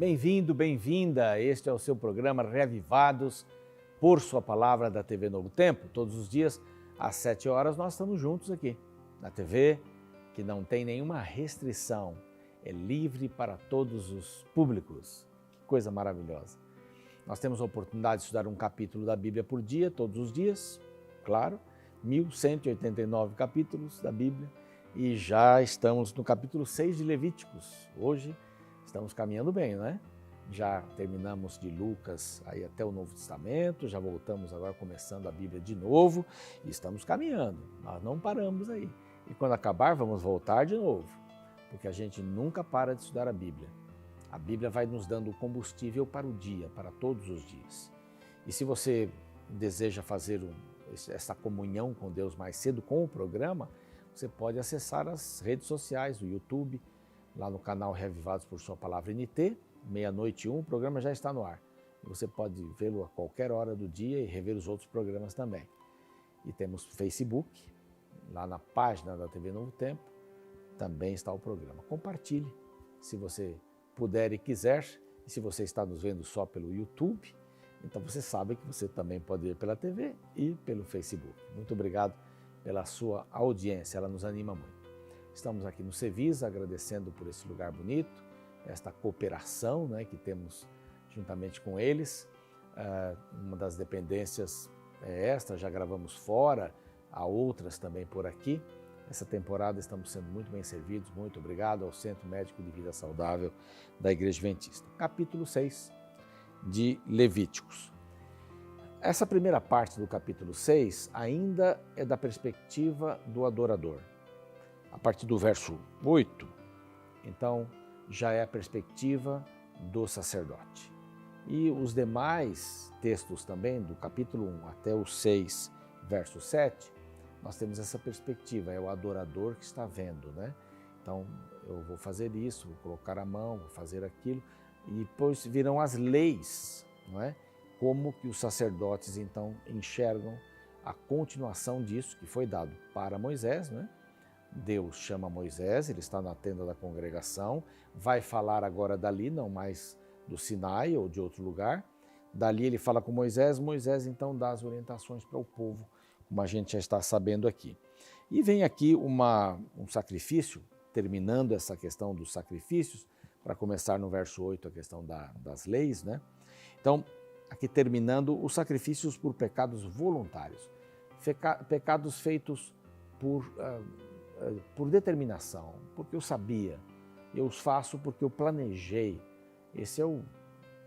Bem-vindo, bem-vinda. Este é o seu programa Reavivados por Sua Palavra da TV Novo Tempo. Todos os dias, às 7 horas, nós estamos juntos aqui na TV, que não tem nenhuma restrição. É livre para todos os públicos. Que coisa maravilhosa. Nós temos a oportunidade de estudar um capítulo da Bíblia por dia, todos os dias, claro, 1189 capítulos da Bíblia, e já estamos no capítulo 6 de Levíticos. Hoje estamos caminhando bem, não é? Já terminamos de Lucas aí até o Novo Testamento, já voltamos agora começando a Bíblia de novo e estamos caminhando, nós não paramos aí. E quando acabar, vamos voltar de novo, porque a gente nunca para de estudar a Bíblia. A Bíblia vai nos dando combustível para o dia, para todos os dias. E se você deseja fazer essa comunhão com Deus mais cedo com o programa, você pode acessar as redes sociais, o YouTube, lá no canal Reavivados por Sua Palavra NT, 00:01, o programa já está no ar. Você pode vê-lo a qualquer hora do dia e rever os outros programas também. E temos Facebook, lá na página da TV Novo Tempo, também está o programa. Compartilhe, se você puder e quiser, e se você está nos vendo só pelo YouTube, então você sabe que você também pode ver pela TV e pelo Facebook. Muito obrigado pela sua audiência, ela nos anima muito. Estamos aqui no Cevisa agradecendo por esse lugar bonito, esta cooperação, né, que temos juntamente com eles. Uma das dependências é esta, já gravamos fora, há outras também por aqui. Essa temporada estamos sendo muito bem servidos, muito obrigado ao Centro Médico de Vida Saudável da Igreja Adventista. Capítulo 6 de Levíticos. Essa primeira parte do capítulo 6 ainda é da perspectiva do adorador. A partir do verso 8, então, já é a perspectiva do sacerdote. E os demais textos também, do capítulo 1 até o 6, verso 7, nós temos essa perspectiva, é o adorador que está vendo, né? Então, eu vou fazer isso, vou colocar a mão, vou fazer aquilo, e depois virão as leis, não é? Como que os sacerdotes, então, enxergam a continuação disso que foi dado para Moisés, né? Deus chama Moisés, ele está na tenda da congregação, vai falar agora dali, não mais do Sinai ou de outro lugar. Dali ele fala com Moisés, Moisés então dá as orientações para o povo, como a gente já está sabendo aqui. E vem aqui um sacrifício, terminando essa questão dos sacrifícios, para começar no verso 8 a questão das leis, né? Então, aqui terminando os sacrifícios por pecados voluntários, pecados feitos por determinação, porque eu sabia, eu os faço porque eu planejei. Esse é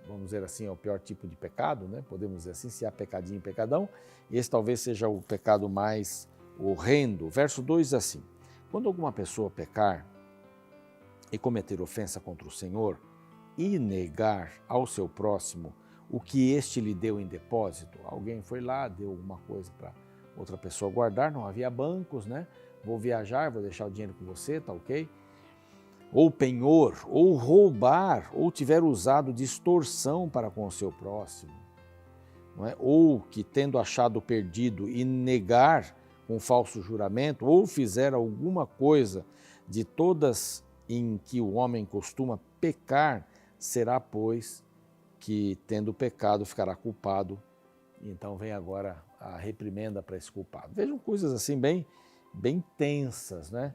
vamos dizer assim, é o pior tipo de pecado, né? Podemos dizer assim, se há pecadinho e pecadão, esse talvez seja o pecado mais horrendo. Verso 2 diz assim: quando alguma pessoa pecar e cometer ofensa contra o Senhor e negar ao seu próximo o que este lhe deu em depósito, alguém foi lá, deu alguma coisa para outra pessoa guardar, não havia bancos, né? Vou viajar, vou deixar o dinheiro com você, tá ok? Ou penhor, ou roubar, ou tiver usado de extorsão para com o seu próximo, não é? Ou que, tendo achado perdido e negar com falso juramento, ou fizer alguma coisa de todas em que o homem costuma pecar, será, pois, que, tendo pecado, ficará culpado. Então vem agora a reprimenda para esse culpado. Vejam coisas assim bem tensas, né?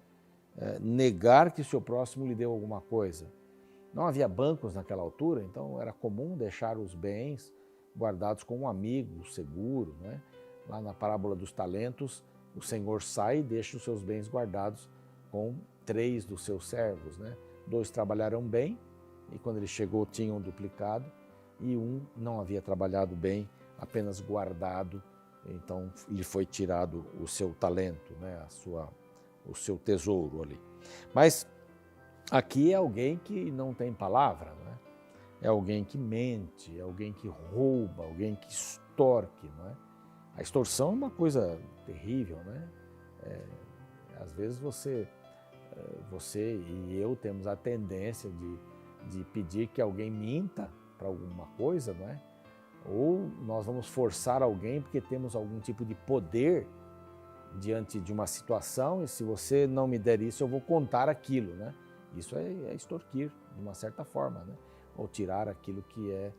Negar que o seu próximo lhe deu alguma coisa. Não havia bancos naquela altura, então era comum deixar os bens guardados com um amigo seguro, né? Lá na parábola dos talentos, o Senhor sai e deixa os seus bens guardados com 3 dos seus servos, né? 2 trabalharam bem e quando ele chegou tinham duplicado, e um não havia trabalhado bem, apenas guardado, então lhe foi tirado o seu talento, né? O seu tesouro ali. Mas aqui é alguém que não tem palavra, né? É alguém que mente, é alguém que rouba, alguém que extorque, não é? A extorsão é uma coisa terrível, né? Às vezes você e eu temos a tendência de pedir que alguém minta para alguma coisa, não é? Ou nós vamos forçar alguém porque temos algum tipo de poder diante de uma situação, e se você não me der isso, eu vou contar aquilo, né? Isso é extorquir, de uma certa forma, né? ou tirar aquilo que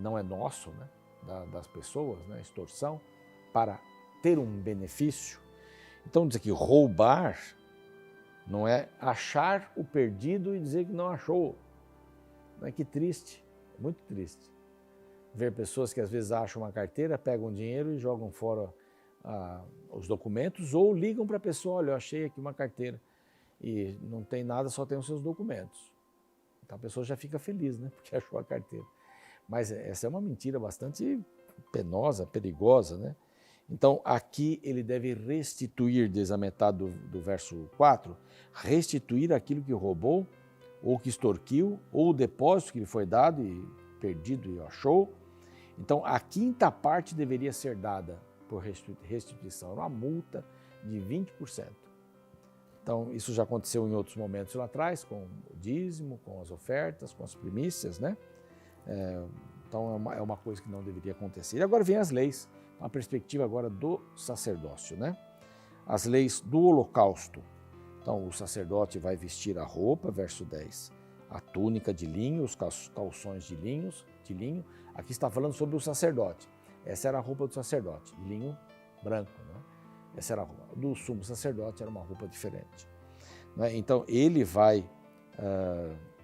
não é nosso, né, das pessoas, né, extorsão, para ter um benefício. Então diz aqui, roubar não é achar o perdido e dizer que não achou. Não é que triste, muito triste. Ver pessoas que às vezes acham uma carteira, pegam dinheiro e jogam fora os documentos, ou ligam para a pessoa, olha, eu achei aqui uma carteira e não tem nada, só tem os seus documentos. Então a pessoa já fica feliz, né, porque achou a carteira. Mas essa é uma mentira bastante penosa, perigosa, né? Então aqui ele deve restituir, diz a metade do verso 4, restituir aquilo que roubou, ou que extorquiu, ou o depósito que lhe foi dado e perdido e achou. Então a quinta parte deveria ser dada por restituição, uma multa de 20%. Então isso já aconteceu em outros momentos lá atrás, com o dízimo, com as ofertas, com as primícias, né? Então é uma coisa que não deveria acontecer. E agora vem as leis, uma perspectiva agora do sacerdócio, né? As leis do holocausto. Então o sacerdote vai vestir a roupa, verso 10, a túnica de linho, os calções de linho. Aqui está falando sobre o sacerdote. Essa era a roupa do sacerdote, de linho branco, né? Essa era a roupa. Do sumo sacerdote era uma roupa diferente, né? Então ele vai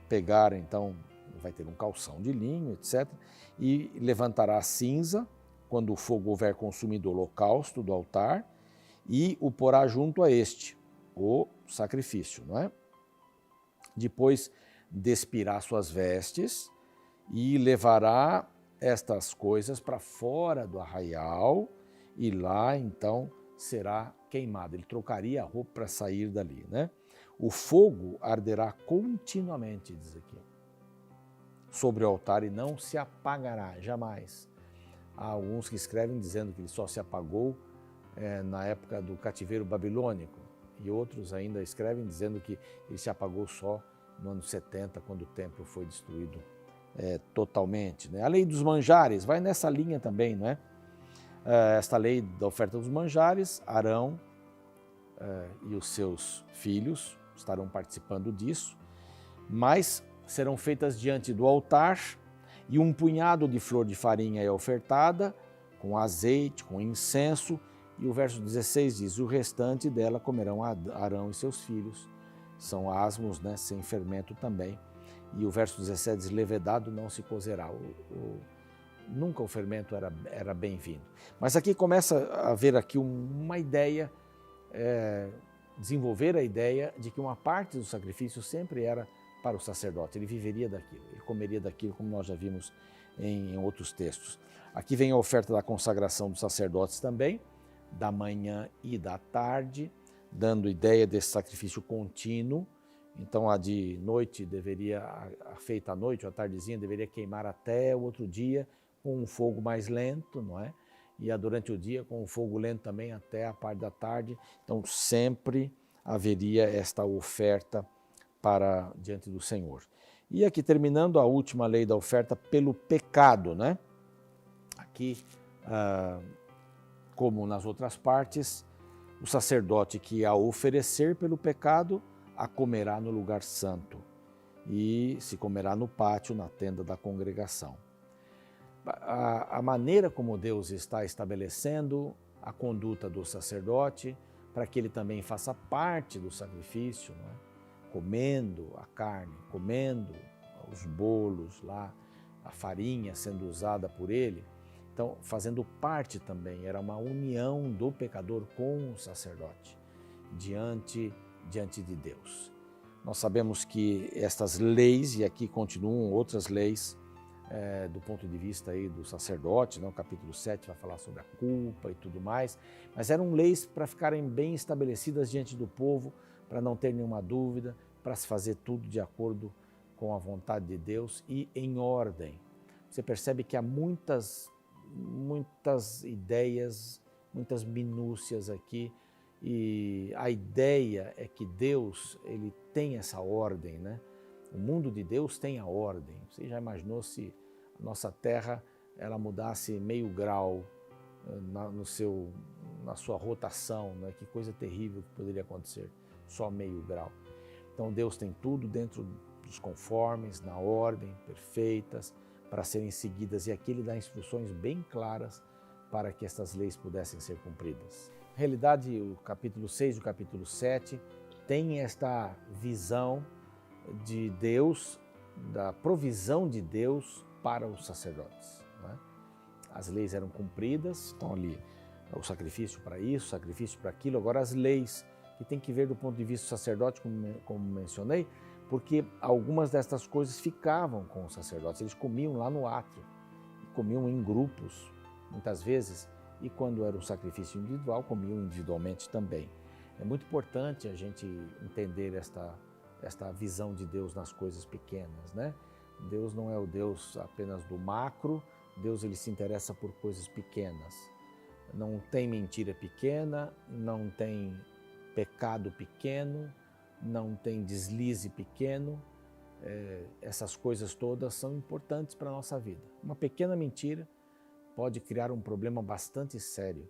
pegar, então, vai ter um calção de linho, etc. E levantará a cinza quando o fogo houver consumido o holocausto do altar e o porá junto a este, o sacrifício, não é? Depois despirá suas vestes e levará estas coisas para fora do arraial e lá então será queimado. Ele trocaria a roupa para sair dali, né? O fogo arderá continuamente, diz aqui, sobre o altar e não se apagará, jamais. Há alguns que escrevem dizendo que ele só se apagou na época do cativeiro babilônico, e outros ainda escrevem dizendo que ele se apagou só no ano 70, quando o templo foi destruído totalmente, né? A lei dos manjares vai nessa linha também, não é? Esta lei da oferta dos manjares, Arão e os seus filhos estarão participando disso, mas serão feitas diante do altar e um punhado de flor de farinha é ofertada, com azeite, com incenso, e o verso 16 diz, o restante dela comerão Arão e seus filhos, são asmos, né, sem fermento também, e o verso 17 diz, levedado não se cozerá, nunca o fermento era bem-vindo. Mas aqui começa a haver aqui uma ideia, desenvolver a ideia de que uma parte do sacrifício sempre era para o sacerdote, ele viveria daquilo, ele comeria daquilo, como nós já vimos em outros textos. Aqui vem a oferta da consagração dos sacerdotes também, da manhã e da tarde, dando ideia desse sacrifício contínuo. Então a de noite feita à noite, ou à tardezinha, deveria queimar até o outro dia com um fogo mais lento, não é? E durante o dia com um fogo lento também até a parte da tarde. Então sempre haveria esta oferta para diante do Senhor. E aqui terminando a última lei da oferta pelo pecado, né? Aqui, como nas outras partes, o sacerdote que a oferecer pelo pecado, a comerá no lugar santo e se comerá no pátio, na tenda da congregação. A maneira como Deus está estabelecendo a conduta do sacerdote, para que ele também faça parte do sacrifício, não é? Comendo a carne, comendo os bolos lá, a farinha sendo usada por ele. Então, fazendo parte também, era uma união do pecador com o sacerdote, diante de Deus. Nós sabemos que estas leis, e aqui continuam outras leis, do ponto de vista aí do sacerdote, né? O capítulo 7 vai falar sobre a culpa e tudo mais, mas eram leis para ficarem bem estabelecidas diante do povo, para não ter nenhuma dúvida, para se fazer tudo de acordo com a vontade de Deus e em ordem. Você percebe que há muitas ideias, muitas minúcias aqui, e a ideia é que Deus, ele tem essa ordem, né? O mundo de Deus tem a ordem. Você já imaginou se a nossa Terra ela mudasse meio grau na sua rotação, né? Que coisa terrível que poderia acontecer, só meio grau. Então Deus tem tudo dentro simples, conformes, na ordem, perfeitas, para serem seguidas. E aqui ele dá instruções bem claras para que estas leis pudessem ser cumpridas. Na realidade, o capítulo 6 e o capítulo 7 têm esta visão de Deus, da provisão de Deus para os sacerdotes, né? As leis eram cumpridas, então ali o sacrifício para isso, o sacrifício para aquilo. Agora as leis que tem que ver do ponto de vista do sacerdote, como mencionei, porque algumas destas coisas ficavam com os sacerdotes. Eles comiam lá no átrio, comiam em grupos, muitas vezes, e quando era um sacrifício individual, comiam individualmente também. É muito importante a gente entender esta visão de Deus nas coisas pequenas, né? Deus não é o Deus apenas do macro, Deus ele se interessa por coisas pequenas. Não tem mentira pequena, não tem pecado pequeno, não tem deslize pequeno. Essas coisas todas são importantes para a nossa vida. Uma pequena mentira pode criar um problema bastante sério.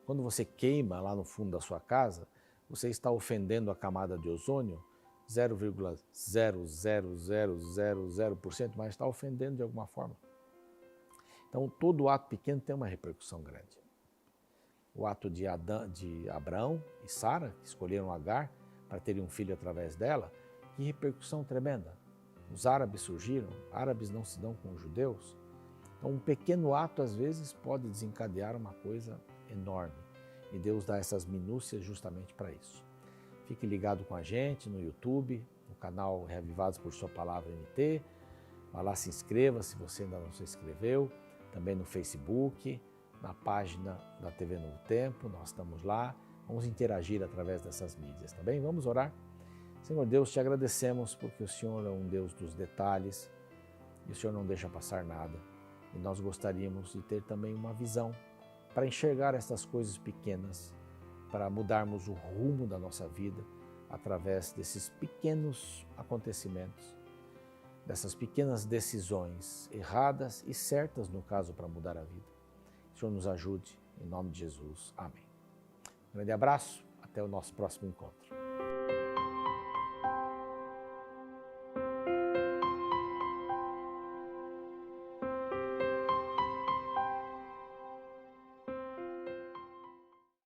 Quando você queima lá no fundo da sua casa, você está ofendendo a camada de ozônio 0,00000%, mas está ofendendo de alguma forma. Então, todo ato pequeno tem uma repercussão grande. O ato de Abraão e Sara, que escolheram Agar para terem um filho através dela, que repercussão tremenda. Os árabes surgiram, árabes não se dão com os judeus. Então, um pequeno ato, às vezes, pode desencadear uma coisa enorme. E Deus dá essas minúcias justamente para isso. Fique ligado com a gente no YouTube, no canal Reavivados por Sua Palavra NT. Vá lá, se inscreva se você ainda não se inscreveu. Também no Facebook, na página da TV Novo Tempo, nós estamos lá. Vamos interagir através dessas mídias, tá bem? Vamos orar? Senhor Deus, te agradecemos porque o Senhor é um Deus dos detalhes e o Senhor não deixa passar nada. E nós gostaríamos de ter também uma visão para enxergar essas coisas pequenas, para mudarmos o rumo da nossa vida através desses pequenos acontecimentos, dessas pequenas decisões erradas e certas, no caso, para mudar a vida. O Senhor nos ajude, em nome de Jesus. Amém. Um grande abraço, até o nosso próximo encontro.